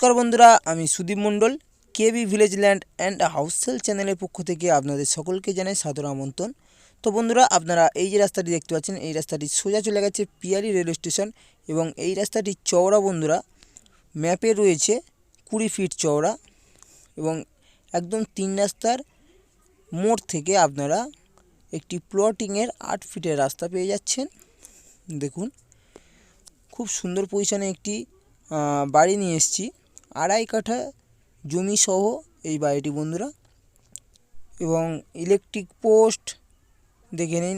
নমস্কার বন্ধুরা, আমি Sudip Mondal. KB village land and house sale চ্যানেলের পক্ষ থেকে আপনাদের সকলকে জানাই সাদর আমন্ত্রণ। তো বন্ধুরা, আপনারা এই যে রাস্তাটি দেখতে পাচ্ছেন, এই রাস্তাটি সোজা চলে গেছে পিয়ালি রেলওয়ে স্টেশন এবং এই রাস্তাটি চওড়া বন্ধুরা ম্যাপে রয়েছে 20 ফিট চওড়া এবং একদম 3 রাস্তার মোড় থেকে আপনারা একটি প্লটিংয়ের 8 ফিটের রাস্তা পেয়ে যাচ্ছেন। দেখুন, খুব সুন্দর পজিশনে একটি বাড়ি নিয়ে এসেছি। 2.5 কাঠা জমি সহ এই বাড়িটি বন্ধুরা, এবং ইলেকট্রিক পোস্ট দেখে নিন,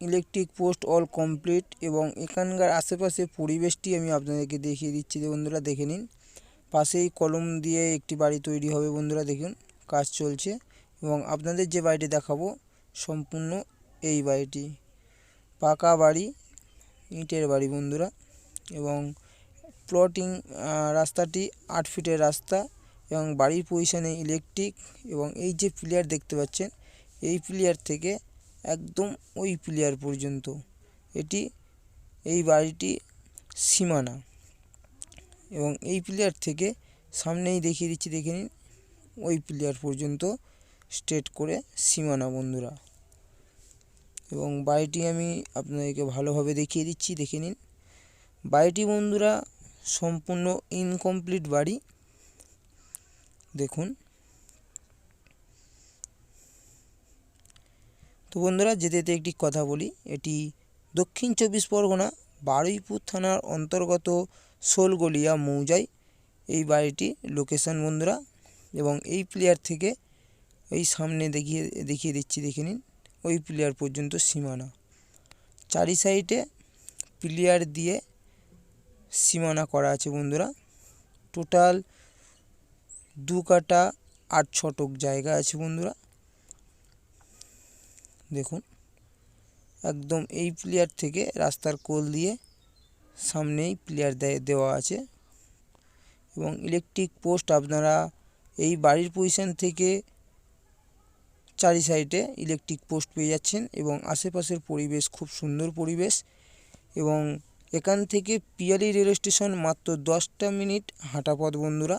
ইলেকট্রিক পোস্ট অল কমপ্লিট। এবং এখানকার আশেপাশে পরিবেশটি আমি আপনাদেরকে দেখিয়ে দিচ্ছি যে বন্ধুরা দেখে নিন। পাশেই কলম দিয়ে একটি বাড়ি তৈরি হবে বন্ধুরা, দেখুন কাজ চলছে। এবং আপনাদের যে বাড়িটি দেখাবো সম্পূর্ণ এই বাড়িটি পাকা বাড়ি, ইটের বাড়ি বন্ধুরা। এবং প্লটিং রাস্তাটি 8 ফিটের রাস্তা এবং বাড়ির পজিশনে ইলেকট্রিক। এবং এই যে প্লেয়ার দেখতে পাচ্ছেন, এই প্লেয়ার থেকে একদম ওই প্লেয়ার পর্যন্ত এটি এই বাড়িটি সীমানা। এবং এই প্লেয়ার থেকে সামনেই দেখিয়ে দিচ্ছি, দেখে নিন, ওই প্লেয়ার পর্যন্ত স্ট্রেট করে সীমানা বন্ধুরা। এবং বাড়িটি আমি আপনাদেরকে ভালোভাবে দেখিয়ে দিচ্ছি, দেখে নিন। বাড়িটি বন্ধুরা সম্পূর্ণ ইনকমপ্লিট বাড়ি, দেখুন। তো বন্ধুরা, যেতে যেতে একটি কথা বলি, এটি দক্ষিণ 24 পরগনা বারুইপুর থানার অন্তর্গত শোলগলিয়া মৌজায় এই বাড়িটির লোকেশন বন্ধুরা। এবং এই প্লেয়ার থেকে এই সামনে দেখিয়ে দিচ্ছি, দেখে নিন, ওই প্লেয়ার পর্যন্ত সীমানা। চারি সাইডে প্লেয়ার দিয়ে সীমানা করা আছে বন্ধুরা। টোটাল 2 কাঠা 8 ছটক জায়গা আছে বন্ধুরা, দেখুন। একদম এই প্লেয়ার থেকে রাস্তার কোল দিয়ে সামনেই প্লেয়ার দেওয়া আছে। এবং ইলেকট্রিক পোস্ট আপনারা এই বাড়ির পজিশন থেকে চারি সাইডে ইলেকট্রিক পোস্ট পেয়ে যাচ্ছেন। এবং আশেপাশের পরিবেশ খুব সুন্দর পরিবেশ। এবং এখান থেকে পিয়ালি রেল স্টেশন মাত্র 10টা মিনিট হাঁটা পথ বন্ধুরা।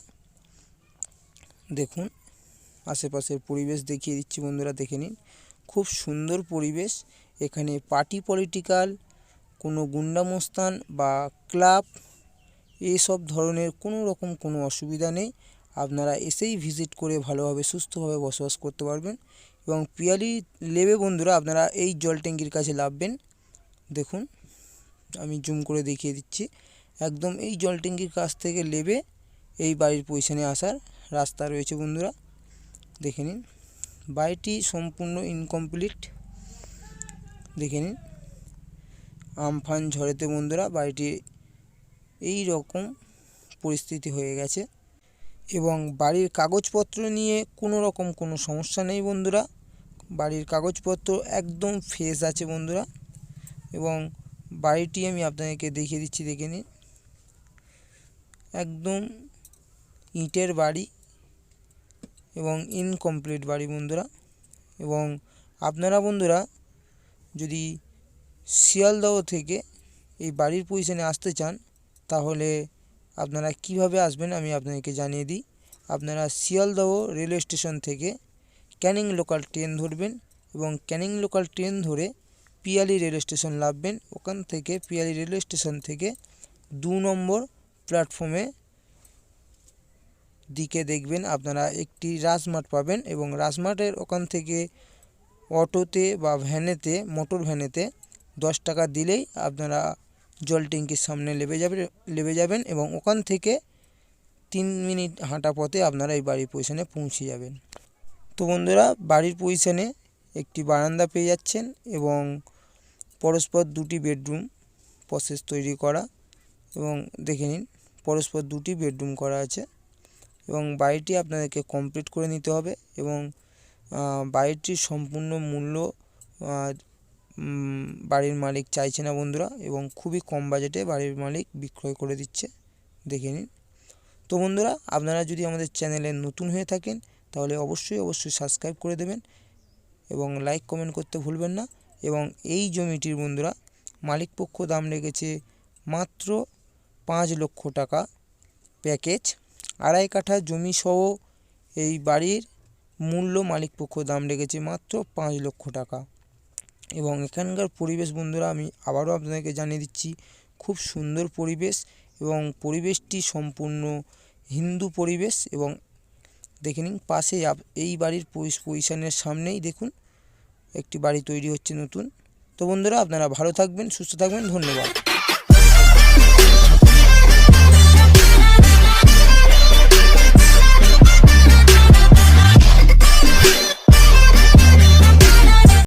দেখুন, আশেপাশের পরিবেশ দেখিয়ে দিচ্ছি বন্ধুরা, দেখে নিন। খুব সুন্দর পরিবেশ। এখানে পার্টি পলিটিক্যাল কোনো গুন্ডামস্তান বা ক্লাব এইসব ধরনের কোনো রকম কোনো অসুবিধা নেই। আপনারা এসেই ভিজিট করে ভালোভাবে সুস্থভাবে বসবাস করতে পারবেন। এবং পিয়ালি লেবে বন্ধুরা আপনারা এই জল ট্যাঙ্কির কাছে নামবেন, দেখুন আমি জুম করে দেখিয়ে দিচ্ছি। একদম এই জল ট্যাঙ্কির কাছ থেকে লেবে এই বাড়ির পজিশনে আসার রাস্তা রয়েছে বন্ধুরা, দেখে নিন। বাড়িটি সম্পূর্ণ ইনকমপ্লিট, দেখে নিন। আমফান ঝড়েতে বন্ধুরা বাড়িটি এই রকম পরিস্থিতি হয়ে গেছে। এবং বাড়ির কাগজপত্র নিয়ে কোনো রকম কোনো সমস্যা নেই বন্ধুরা। বাড়ির কাগজপত্র একদম ফ্রেশ আছে বন্ধুরা। এবং বাড়িটি আমি আপনাদেরকে দেখিয়ে দিচ্ছি, দেখে নিন। একদম ইটের বাড়ি এবং ইনকমপ্লিট বাড়ি বন্ধুরা। এবং আপনারা বন্ধুরা যদি শিয়ালদহ থেকে এই বাড়ির পজিশনে আসতে চান, তাহলে আপনারা কিভাবে আসবেন আমি আপনাদেরকে জানিয়ে দিই। আপনারা শিয়ালদহ রেলওয়ে স্টেশন থেকে ক্যানিং লোকাল ট্রেন ধরবেন এবং ক্যানিং লোকাল ট্রেন ধরে পিয়ালি রেলওয়ে স্টেশন নামবেন। ওখান থেকে পিয়ালি রেলওয়ে স্টেশন থেকে 2 নম্বর প্ল্যাটফর্মে দিকে দেখবেন আপনারা একটি রাজমার্ট পাবেন। এবং রাজমার্টের ওখান থেকে অটোতে বা ভ্যানেতে, মোটর ভ্যানেতে 10 টাকা দিলেই আপনারা জল ট্যাঙ্কির সামনে লেবে যাবেন। এবং ওখান থেকে 3 মিনিট হাঁটা পথে আপনারা এই বাড়ির পজিশনে পৌঁছে যাবেন। তো বন্ধুরা, বাড়ির পজিশনে একটি বারান্দা পেয়ে যাচ্ছেন এবং পরস্পর 2টি বেডরুম প্রসেস তৈরি করা। এবং দেখে নিন, পরস্পর 2টি বেডরুম করা আছে। এবং বাড়িটি আপনাদেরকে কমপ্লিট করে নিতে হবে। এবং বাড়িটির সম্পূর্ণ মূল্য বাড়ির মালিক চাইছে না বন্ধুরা, এবং খুবই কম বাজেটে বাড়ির মালিক বিক্রয় করে দিচ্ছে, দেখে নিন। তো বন্ধুরা, আপনারা যদি আমাদের চ্যানেলে নতুন হয়ে থাকেন তাহলে অবশ্যই সাবস্ক্রাইব করে দেবেন এবং লাইক কমেন্ট করতে ভুলবেন না। এবং এই জমিটির বন্ধুরা মালিক পক্ষ দাম রেখেছে মাত্র 5 লক্ষ টাকা প্যাকেজ। 2.5 কাঠা জমি সহ এই বাড়ির মূল্য মালিকপক্ষ দাম রেখেছে মাত্র 5 লক্ষ টাকা। এবং এখানকার পরিবেশ বন্ধুরা আমি আবারও আপনাদেরকে জানিয়ে দিচ্ছি, খুব সুন্দর পরিবেশ এবং পরিবেশটি সম্পূর্ণ হিন্দু পরিবেশ। এবং দেখে নিন পাশে এই বাড়ির পজিশনের সামনেই দেখুন একটি বাড়ি তৈরি হচ্ছে নতুন। তো বন্ধুরা আপনারা ভালো থাকবেন, সুস্থ থাকবেন, ধন্যবাদ।